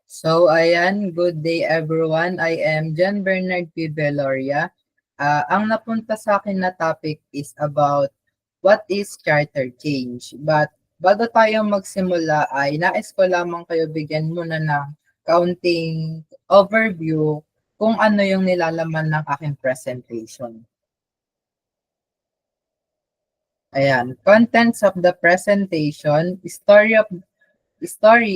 So, ayan, good day everyone. I am John Bernard P. Veloria. Ang napunta sa akin na topic is about what is charter change. But bago tayo magsimula ay nais ko lamang kayo bigyan muna ng kaunting overview kung ano yung nilalaman ng aking presentation. Ayan, contents of the presentation, story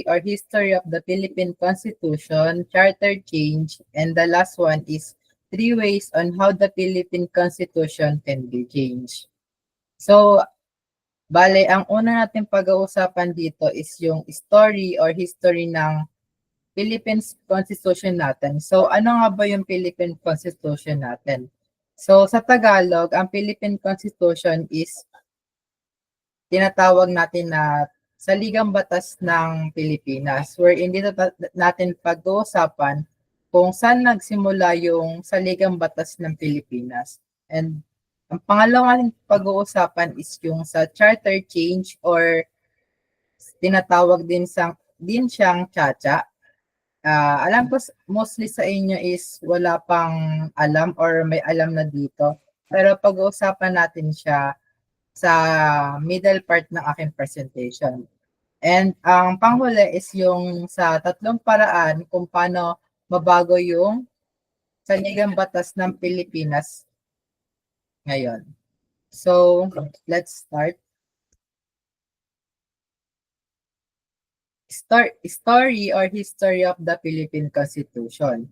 or history of the Philippine Constitution, charter change, and the last one is 3 ways on how the Philippine Constitution can be changed. So, bale, ang una natin pag-uusapan dito is yung story or history ng Philippine Constitution natin. So, ano nga ba yung Philippine Constitution natin? So, sa Tagalog, ang Philippine Constitution is tinatawag natin na Saligang Batas ng Pilipinas, wherein dito natin pag-uusapan kung saan nagsimula yung Saligang Batas ng Pilipinas. And ang pangalawang pag-uusapan is yung sa charter change or tinatawag din siyang Chacha. Alam ko mostly sa inyo is wala pang alam or may alam na dito. Pero pag-uusapan natin siya sa middle part ng aking presentation. And ang panghuli is yung sa tatlong paraan kung paano mabago yung saligang batas ng Pilipinas ngayon. So, let's start. Story or history of the Philippine Constitution.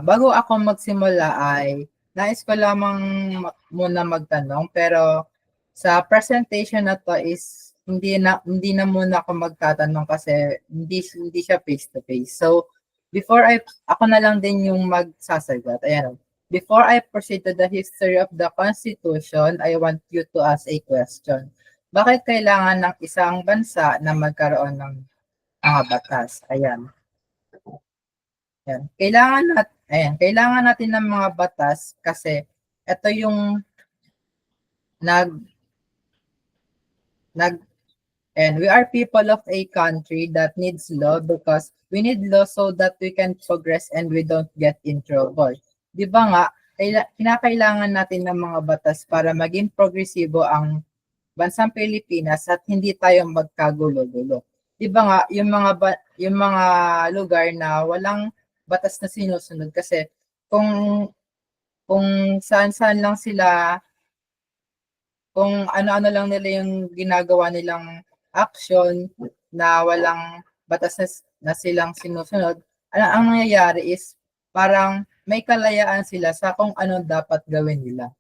Bago ako magsimula ay nais ko lamang muna magtanong pero sa presentation na to is hindi na muna ako magtatanong kasi hindi siya face to face. So before ako na lang din yung magsasagot. Ayan. Before I proceed to the history of the Constitution, I want you to ask a question. Bakit kailangan ng isang bansa na magkaroon ng mga batas? Ayan. Kailangan natin ng mga batas kasi ito yung and we are people of a country that needs law because we need law so that we can progress and we don't get in trouble. Di ba nga, kinakailangan natin ng mga batas para maging progresibo ang bansang Pilipinas at hindi tayo magkagulo-gulo. Di ba nga, yung mga lugar na walang batas na sinusunod kasi kung saan-saan lang sila, kung ano-ano lang nila yung ginagawa nilang action na walang batas na silang sinusunod, ang nangyayari is parang may kalayaan sila sa kung ano dapat gawin nila.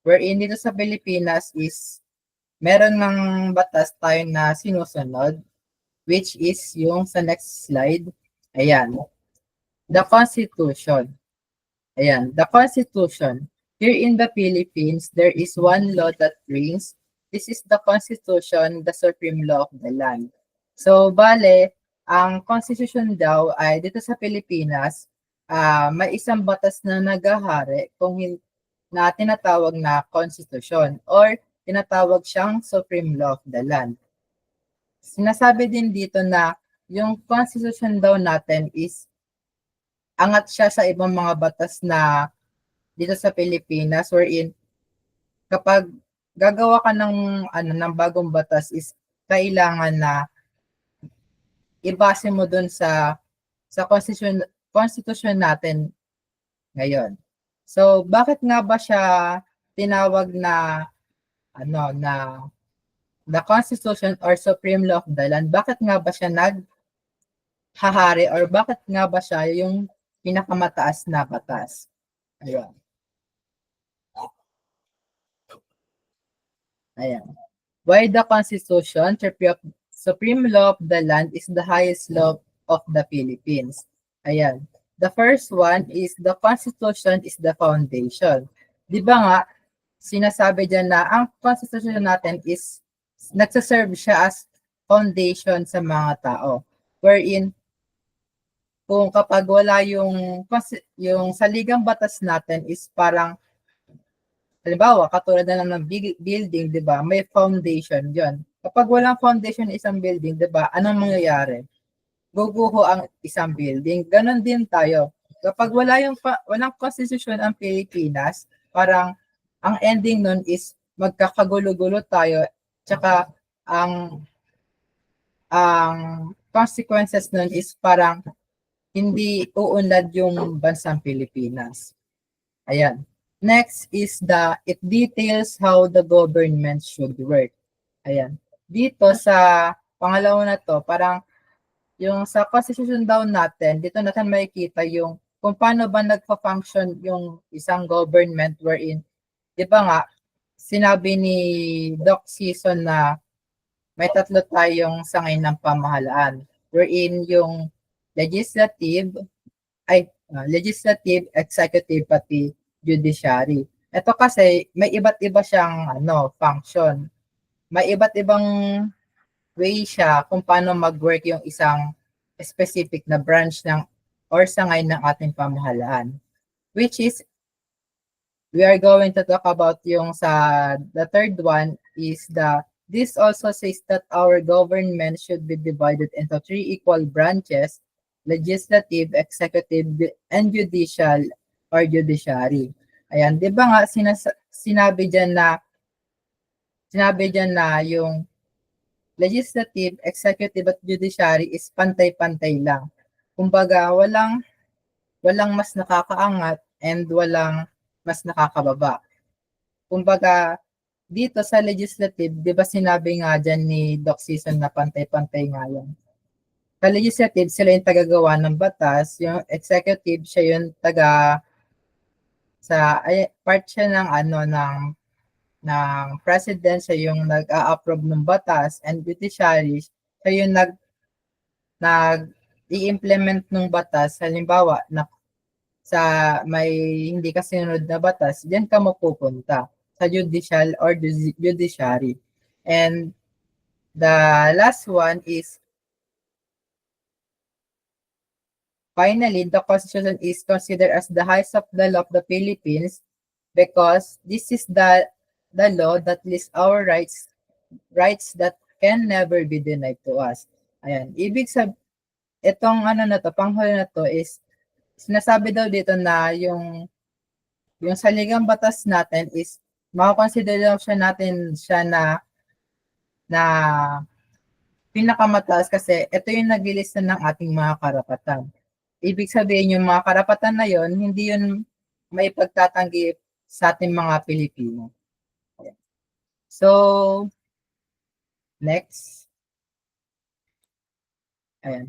Wherein dito sa Pilipinas is meron ng batas tayo na sinusunod, which is yung sa next slide. Ayan. The Constitution. Ayan. The Constitution. Here in the Philippines, there is one law that reigns. This is the Constitution, the supreme law of the land. So, bale, ang Constitution daw ay dito sa Pilipinas, may isang batas na naghahari na tinatawag na Constitution or tinatawag siyang supreme law of the land. Sinasabi din dito na yung Constitution daw natin is angat siya sa ibang mga batas na dito sa Pilipinas wherein kapag gagawa ka ng bagong batas is kailangan na ibase mo dun sa constitution natin ngayon. So bakit nga ba siya tinawag na the Constitution or Supreme Law of the Land? Bakit nga ba siya naghahari or bakit nga ba siya yung pinakamataas na batas? Ayun. Ayan. Why the Constitution, supreme law of the land, is the highest law of the Philippines? Ayan. The first one is the Constitution is the foundation. Di ba nga, sinasabi dyan na ang Constitution natin is nagsaserve siya as foundation sa mga tao. Wherein, kung kapag wala yung saligang batas natin is parang Halimbawa, katulad na lang ng building, di ba? May foundation yon. Kapag walang foundation isang building, di ba? Anong mangyayari? Guguho ang isang building. Ganon din tayo. Kapag walang constitution ang Pilipinas, parang ang ending nun is magkakagulo-gulo tayo, tsaka ang consequences nun is parang hindi uunlad yung bansang Pilipinas. Ayan. Next is it details how the government should work. Ayan. Dito sa pangalawa na to, parang yung sa constitution daw natin, dito natin makikita yung kung paano ba nagpa-function yung isang government wherein, di ba nga, sinabi ni Doc Season na may tatlo tayong sangay ng pamahalaan wherein yung legislative, executive, pati judiciary. Ito kasi may iba't iba siyang function. May iba't ibang way siya kung paano mag-work yung isang specific na branch ng or sangay ng ating pamahalaan. Which is, we are going to talk about yung the third one is this also says that our government should be divided into 3 equal branches: legislative, executive, and judicial or judiciary. Ayan, di ba nga sinabi dyan na yung legislative, executive, at judiciary is pantay-pantay lang. Kumbaga, walang mas nakakaangat and walang mas nakakababa. Kumbaga, dito sa legislative, di ba sinabi nga dyan ni Doc Season na pantay-pantay nga yan. Sa legislative, sila yung tagagawa ng batas. Yung executive, siya yung part siya ng president, siya yung nag-a-approve ng batas, and judiciary, siya yung i-implement ng batas. Halimbawa, may hindi kasunod na batas, diyan ka mapupunta sa judicial or judiciary. And the last one is, finally, the Constitution is considered as the highest of the law of the Philippines because this is the law that lists our rights that can never be denied to us. Ayan. Ibig sabihin, itong panghuli na to is, sinasabi daw dito na yung saligang batas natin is, makakonsider siya na pinakamataas kasi ito yung naglilista ng ating mga karapatan. Ibig sabihin, yung mga karapatan na yon, hindi yun may pagtatanggi sa ating mga Pilipino. So, next. Ayan.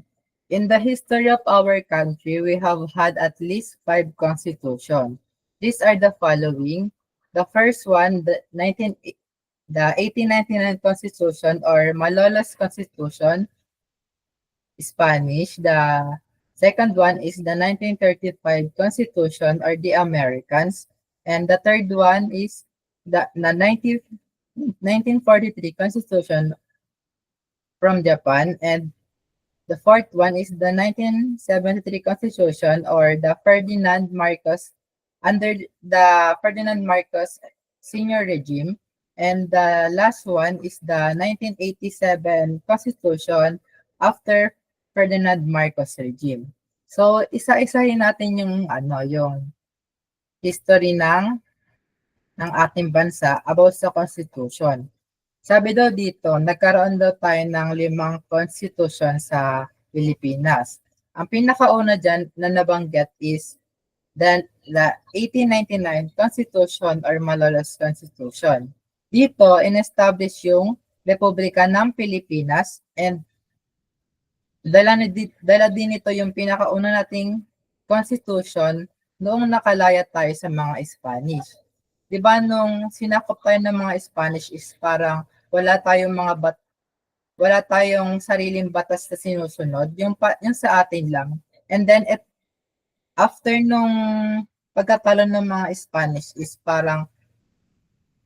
In the history of our country, we have had at least 5 constitutions. These are the following. The first one, the 1899 Constitution or Malolos Constitution, Spanish. The second one is the 1935 Constitution or the Americans. And the third one is the 1943 Constitution from Japan. And the fourth one is the 1973 Constitution or the Ferdinand Marcos, under the Ferdinand Marcos Senior regime. And the last one is the 1987 Constitution after Ferdinand Marcos regime. So, isa-isahin natin yung history ng ating bansa about sa Constitution. Sabi daw dito, nagkaroon daw tayo ng 5 constitution sa Pilipinas. Ang pinakauna dyan na nabanggit is the 1899 Constitution or Malolos Constitution. Dito, in-establish yung Republika ng Pilipinas and dala din ito yung pinakauna nating constitution noong nakalaya tayo sa mga Spanish. Diba nung sinakop tayo ng mga Spanish is parang wala tayong sariling batas na sinusunod, yung sa atin lang. And then after nung pagkatalo ng mga Spanish is parang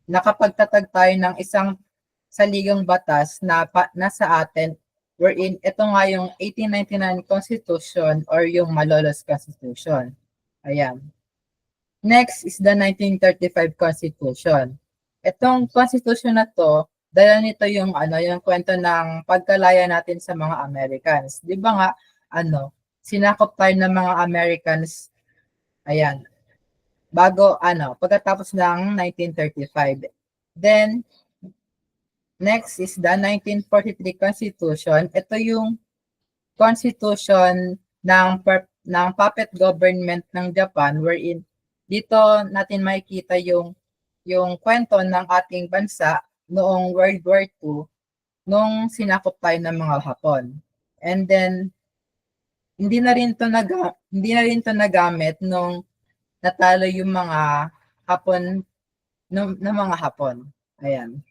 nakapagtatag tayo ng isang saligang batas na sa atin, wherein ito nga yung 1899 Constitution or yung Malolos Constitution. Ayan. Next is the 1935 Constitution. Itong Constitution na to, dala nito yung yung kwento ng pagkalaya natin sa mga Americans. 'Di ba nga sinakop tayo ng mga Americans, ayan, pagkatapos ng 1935. Then next is the 1943 Constitution. Ito yung constitution ng puppet government ng Japan, wherein dito natin makikita yung kwento ng ating bansa noong World War II nung sinakop tayo ng mga Hapon. And then hindi na rin to nagamit nung natalo yung mga Hapon ng mga Hapon. Ayan.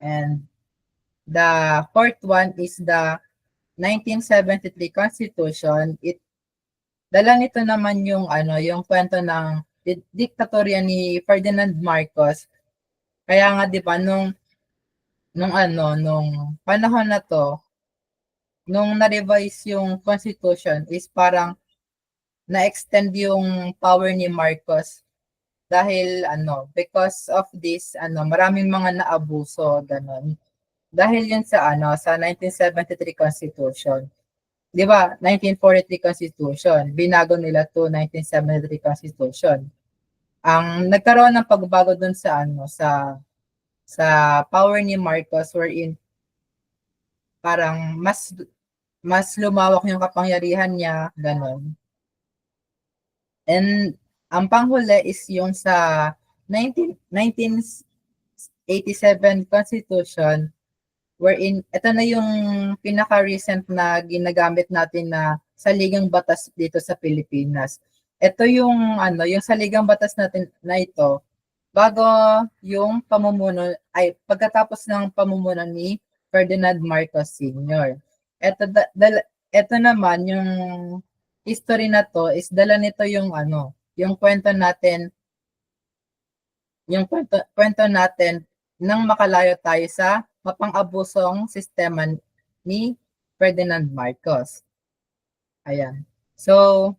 And the fourth one is the 1973 Constitution. Dala nito naman yung kwento ng diktatorya ni Ferdinand Marcos. Kaya nga 'di ba nung panahon na to, nung na-revise yung Constitution is parang na-extend yung power ni Marcos dahil because of this maraming mga naabuso ganun. Dahil yun sa 1973 Constitution. 'Di ba? 1943 Constitution, binago nila to 1973 Constitution. Ang nagkaroon ng pagbabago dun sa sa power ni Marcos, wherein parang mas lumawak yung kapangyarihan niya, ganon. And ang panghuli is yung sa 1987 Constitution, wherein ito na yung pinaka-recent na ginagamit natin na saligang batas dito sa Pilipinas. Ito yung yung saligang batas natin na ito bago yung pagkatapos ng pamumuno ni Ferdinand Marcos Sr. Ito naman yung history na to is dala nito yung yung kwento natin nang makalayo tayo sa mapang-abusong sistema ni Ferdinand Marcos. Ayan. So,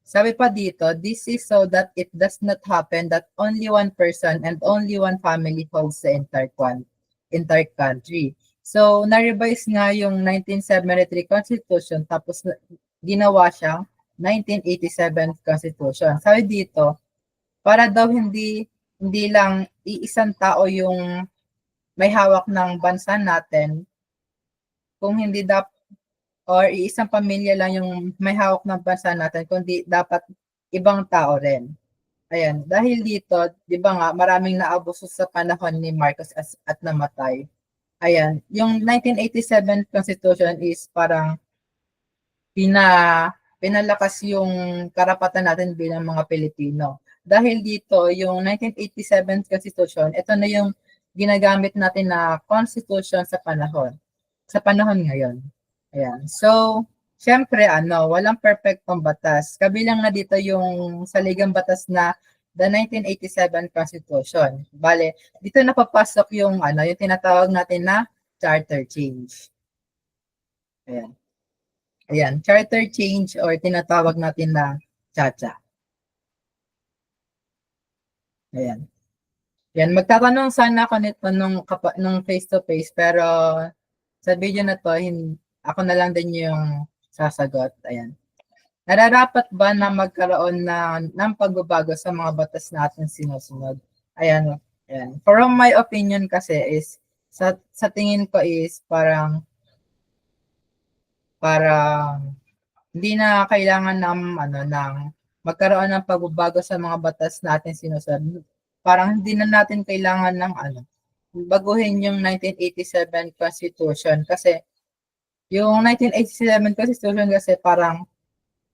sabi pa dito, this is so that it does not happen that only one person and only one family holds the entire country. So, na-revise nga yung 1973 Constitution tapos ginawa siyang 1987 Constitution. Sabi dito, para daw hindi lang iisang tao yung may hawak ng bansa natin, kung hindi or iisang pamilya lang yung may hawak ng bansa natin, kundi dapat ibang tao rin. Ayan, dahil dito, 'di ba nga, maraming naabuso sa panahon ni Marcos at namatay. Ayan, yung 1987 Constitution is parang pinalakas yung karapatan natin bilang mga Pilipino. Dahil dito, yung 1987 Constitution, ito na yung ginagamit natin na constitution sa panahon ngayon. Ayan. So, syempre walang perfectong batas. Kabilang na dito yung saligang batas na the 1987 Constitution. Bale, dito napapasok yung yung tinatawag natin na charter change. Ayan. Ayan, charter change or tinatawag natin na CHACHA. Ayan. Yan, magtatanong sana ako nito nung face-to-face, pero sa video na to, ako na lang din yung sasagot. Ayan. Nararapat ba na magkaroon ng pagbabago sa mga batas natin sinusunod? Ayan. Ayan. From my opinion kasi is, sa tingin ko is parang hindi na kailangan ng magkaroon ng pagbabago sa mga batas natin sinusunod. Parang hindi na natin kailangan ng baguhin yung 1987 Constitution kasi yung 1987 Constitution kasi parang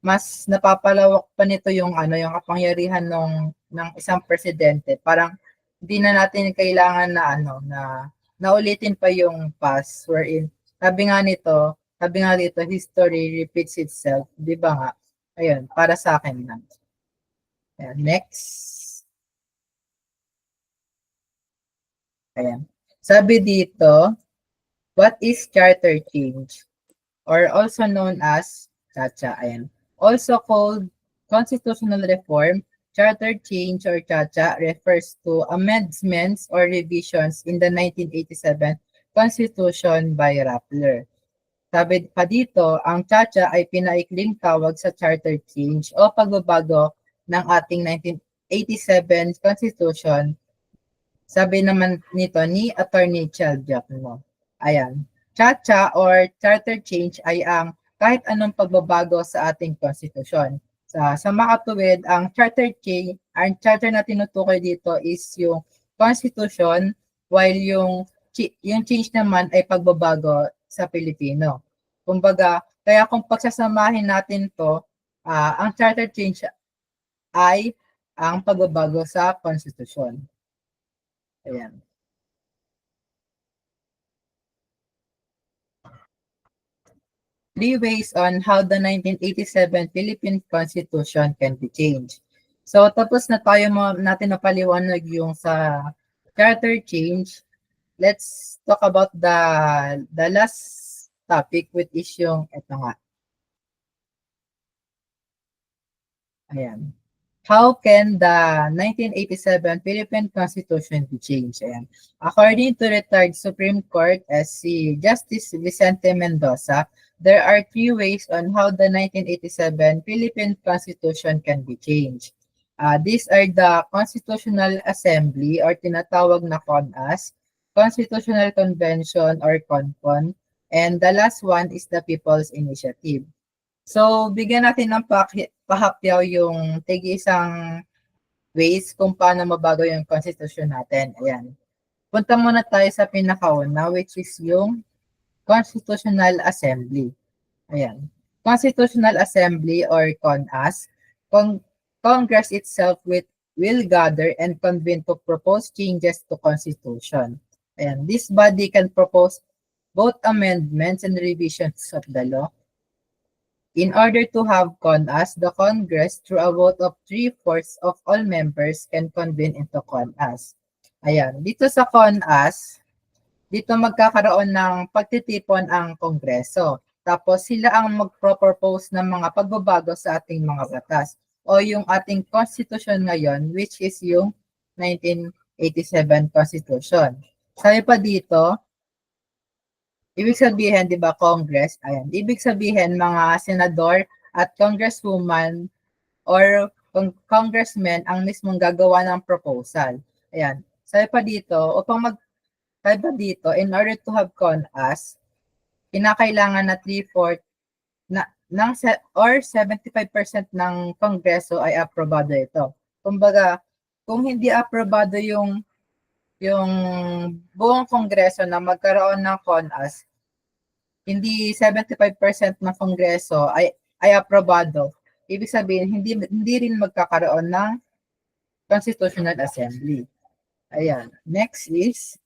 mas napapalawak pa nito yung yung kapangyarihan ng isang presidente. Parang hindi na natin kailangan na naulitin pa yung past, wherein sabi nga dito, history repeats itself, 'di ba nga? Ayun, para sa akin lang. Ayan, next. Ayan. Sabi dito, what is charter change? Or also known as CHACHA. Ayan. Also called constitutional reform, Charter change or CHACHA refers to amendments or revisions in the 1987 Constitution by Rappler. Sabi pa dito, ang CHACHA ay pinaikling tawag sa charter change o pagbabago ng ating 1987 Constitution. Sabi naman nito ni Attorney Cheldiakno. Ayan. CHACHA or charter change ay ang kahit anong pagbabago sa ating konstitusyon. Sa makatuwid, ang charter na tinutukoy dito is yung constitution, while yung change naman ay pagbabago sa Pilipino. Kumbaga, kaya kung pagsasamahin natin to, ang charter change ay ang pagbabago sa konstitusyon. Ayan. Three ways on how the 1987 Philippine Constitution can be changed. So, tapos na tayo natin napaliwanag yung sa charter change. Let's talk about the last topic, which is yung ito nga. Ayan. How can the 1987 Philippine Constitution be changed? Ayan. According to retired Supreme Court SC Justice Vicente Mendoza, there are three ways on how the 1987 Philippine Constitution can be changed. These are the Constitutional Assembly or tinatawag na CONAS, Constitutional Convention or CONCON, and the last one is the People's Initiative. So, bigyan natin ng pahapyaw yung tig-isang ways kung paano mabago yung constitution natin. Ayan. Punta muna tayo sa pinakauna, which is yung Constitutional Assembly. Ayan. Constitutional Assembly or CONAS, Congress itself will gather and convene to propose changes to Constitution. Ayan. This body can propose both amendments and revisions of the law. In order to have CONAS, the Congress, through a vote of 3/4 of all members, can convene into CONAS. Ayan. Dito sa CONAS, dito magkakaroon ng pagtitipon ang Kongreso. Tapos sila ang magpropose ng mga pagbabago sa ating mga batas o yung ating Constitution ngayon, which is yung 1987 Constitution. Sabi pa dito, ibig sabihin, di ba, Congress, ayan, ibig sabihin mga senador at congresswoman or congressmen ang mismong gagawa ng proposal. Ayan, sabi pa dito, sabi pa dito, in order to have CONAS, kinakailangan na 3/4 or 75% ng Kongreso ay aprobado ito. Kumbaga, kung hindi aprobado yung buong Kongreso na magkaroon ng CONAS, hindi 75% ng Kongreso ay aprobado. Ibig sabihin, hindi rin magkakaroon ng Constitutional Assembly. Ayan. Next is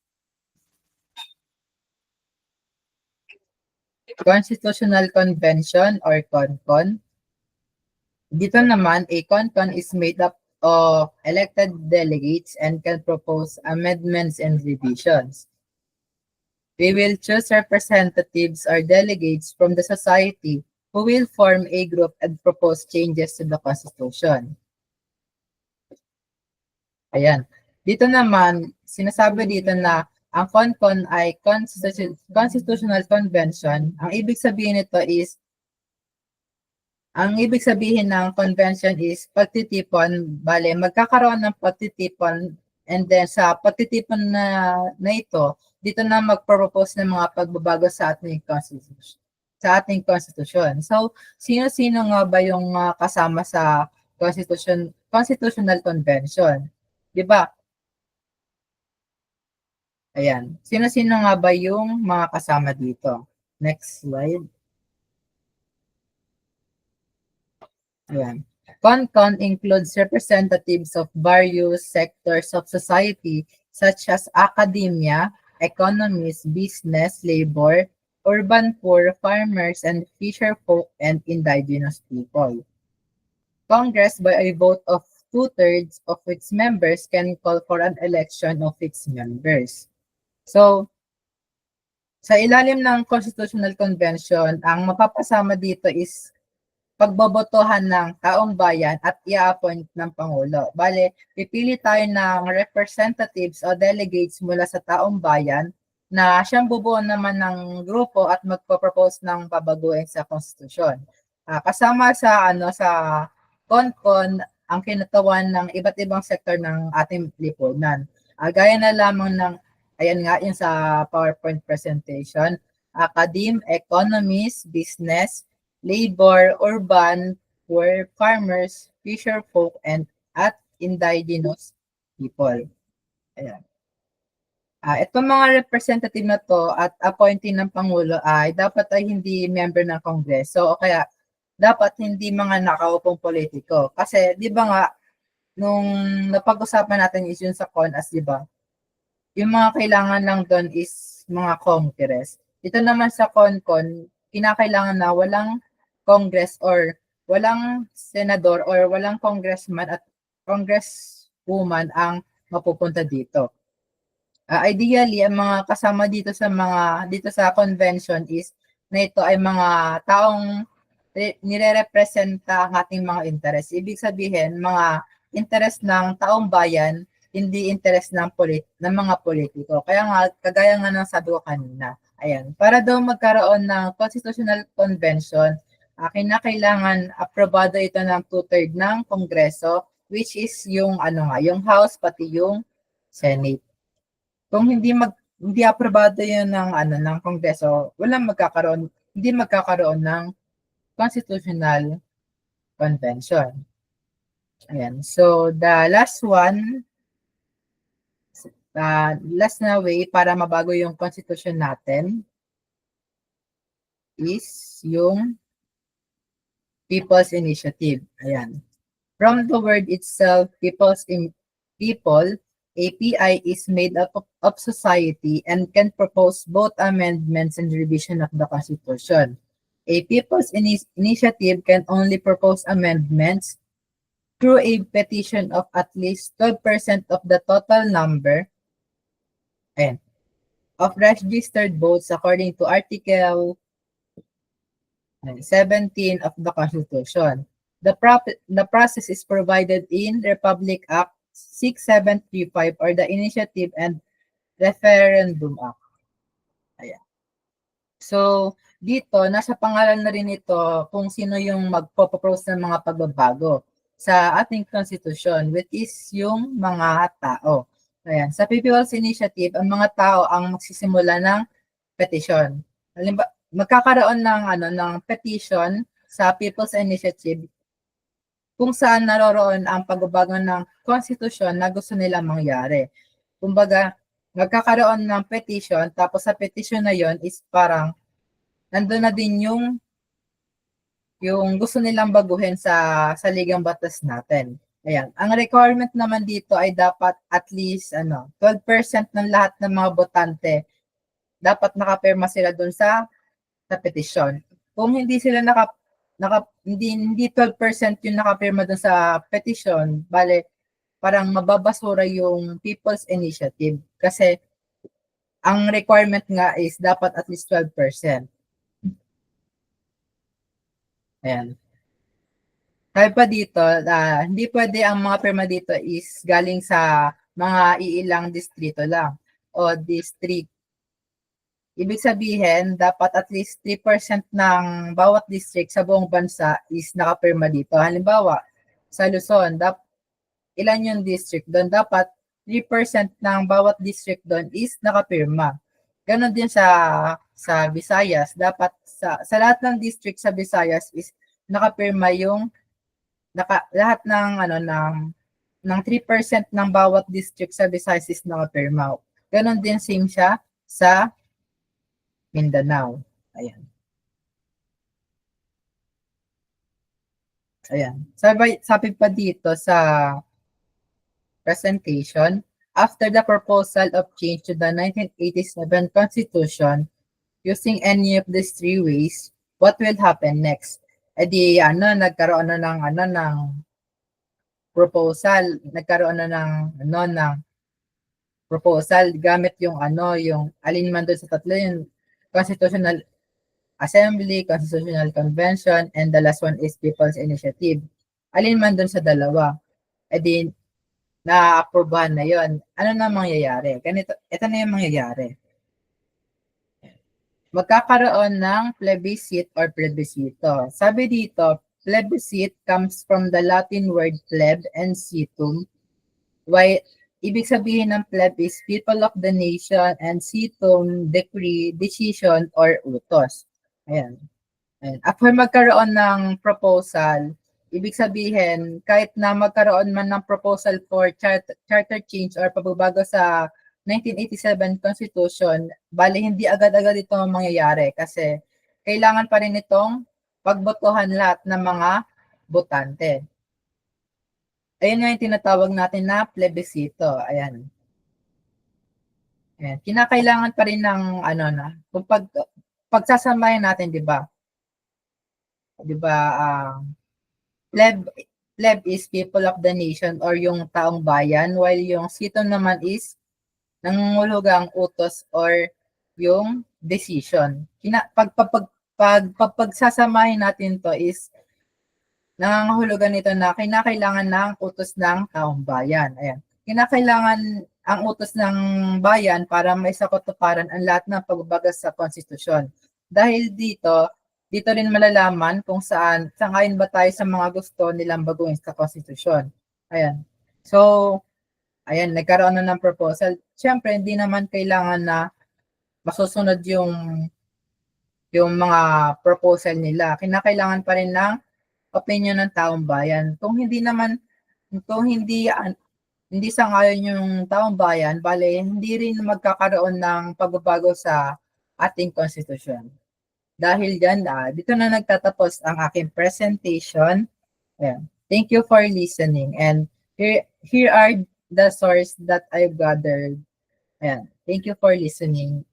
Constitutional Convention or CONCON. Dito naman, a CONCON is made up of elected delegates and can propose amendments and revisions. We will choose representatives or delegates from the society who will form a group and propose changes to the Constitution. Ayan. Dito naman, sinasabi dito na ang CONCON ay Constitutional Convention. Ang ibig sabihin ng convention is pagtitipon. Bale, magkakaroon ng pagtitipon, and then sa pagtitipon na ito, dito na magpropose ng mga pagbabago sa ating constitution. So, sino-sino nga ba yung kasama sa Constitutional Convention? 'Di ba? Ayan. Sino-sino nga ba yung mga kasama dito? Next slide. Ayan. CONCON includes representatives of various sectors of society such as academia, economists, business, labor, urban poor, farmers, and fisherfolk, and indigenous people. Congress, by a vote of 2/3 of its members, can call for an election of its members. So, sa ilalim ng Constitutional Convention, ang mapapasama dito is pagbobotohan ng taong bayan at i-appoint ng Pangulo. Bale, pipili tayo ng representatives o delegates mula sa taong bayan na siyang bubuo naman ng grupo at magpo-propose ng babaguhin sa konstitusyon. Kasama sa CONCON ang kinatawan ng iba't ibang sektor ng ating lipunan. Gaya na lamang ng, ayan nga, yung sa PowerPoint presentation, academe, economists, business, labor, urban, poor, farmers, fisher folk, and at indigenous people. Ayan. Itong mga representative na to at appointee ng Pangulo ay dapat ay hindi member ng Kongreso o kaya dapat hindi mga nakaupong politiko. Kasi di ba nga, nung napag-usapan natin is yun sa CONAS, di ba? Yung mga kailangan lang doon is mga Congress. Ito naman sa CONCON, kinakailangan na walang Congress or walang senador or walang congressman at congresswoman ang mapupunta dito. Ideally, ang mga kasama dito sa convention is na ito ay mga taong nire-representa ang ating mga interes. Ibig sabihin, mga interes ng taong bayan, hindi interes ng mga politiko. Kaya nga, kagaya nga ng sabi ko kanina, ayan, para daw magkaroon ng constitutional convention, kinakailangan aprobado ito ng 2/3 ng Kongreso, which is yung yung House pati yung Senate. Kung hindi aprobado 'yun ng Kongreso, hindi magkakaroon ng constitutional convention. Ayan. So the last na way para mabago yung constitution natin is yung People's Initiative. Ayan. From the word itself, people, API is made up of society and can propose both amendments and revision of the Constitution. A people's initiative can only propose amendments through a petition of at least 12% of the total number of registered votes according to Article 17 of the Constitution. The process is provided in Republic Act 6735 or the Initiative and Referendum Act. Ayan. So, dito, nasa pangalan na rin ito kung sino yung magpo-propose ng mga pagbabago sa ating Constitution, which is yung mga tao. Ayan. Sa People's Initiative, ang mga tao ang magsisimula ng petition. Halimbawa, magkakaroon ng petition sa People's Initiative kung saan naroroon ang pagbabago ng konstitusyon na gusto nilang mangyari. Kumbaga, magkakaroon ng petition, tapos sa petition na yon is parang nandun na din yung gusto nilang baguhin sa ligang batas natin. Ayan. Ang requirement naman dito ay dapat at least 12% ng lahat ng mga botante dapat nakapirma sila dun sa petition. Kung hindi sila hindi 12% yung nakapirma dun sa petition, bale parang mababasura yung People's Initiative kasi ang requirement nga is dapat at least 12%. Ayan. Sabi pa dito, hindi pwede ang mga pirma dito is galing sa mga iilang distrito lang o district. Ibig sabihin, dapat at least 3% ng bawat district sa buong bansa is nakapirma dito. Halimbawa, sa Luzon, ilan yung district doon? Dapat 3% ng bawat district doon is nakapirma. Ganon din sa Visayas. Dapat sa lahat ng district sa Visayas is nakapirma lahat ng 3% ng bawat district sa Visayas is nakapirma. Ganon din same siya sa Mindanao. Ayan. Ayan. Sabi pa dito sa presentation, after the proposal of change to the 1987 Constitution, using any of these three ways, what will happen next? Nagkaroon na ng proposal, ng proposal gamit yung alin man doon sa tatlo, yung constitutional Assembly, Constitutional Convention, and the last one is People's Initiative. Alin man dun sa dalawa, di na-aprobahan na yon. Ano na mangyayari? Ito na yung mangyayari. Magkakaroon ng plebiscite or plebiscito. Sabi dito, plebiscite comes from the Latin word pleb and situm. Why, ibig sabihin ng pleb is people of the nation and situm, decree, decision, or utos. Ayan. Ayan. After magkaroon ng proposal, ibig sabihin, kahit na magkaroon man ng proposal for charter change or pagbabago sa 1987 Constitution, bali hindi agad-agad ito mangyayari kasi kailangan pa rin itong pagbotohan lahat ng mga botante. Ayun nga yung tinatawag natin na plebiscito. Ayan. Ayan. Kinakailangan pa rin ng kung pagsasamahin natin, 'di ba? 'Di ba? Pleb is people of the nation or yung taong bayan, while yung siton naman is nangungulugang utos or yung decision. Pagsasamahin natin to is nangangahulugan nito na kinakailangan ng utos ng taong bayan. Ayan. Kinakailangan ang utos ng bayan para maisakatuparan ang lahat ng pagbabago sa konstitusyon. Dahil dito rin malalaman kung sangayon ba tayo sa mga gusto nilang baguhin sa konstitusyon. Ayan. So, ayan, nagkaroon na ng proposal. Siyempre, hindi naman kailangan na masusunod yung mga proposal nila. Kinakailangan pa rin ng opinion ng taong bayan. Kung hindi sangayon yung taong bayan, bale, hindi rin magkakaroon ng pagbabago sa ating konstitusyon. Dahil dyan, dito na nagtatapos ang aking presentation. Ayan. Thank you for listening. And here are the source that I've gathered. Ayan. Thank you for listening.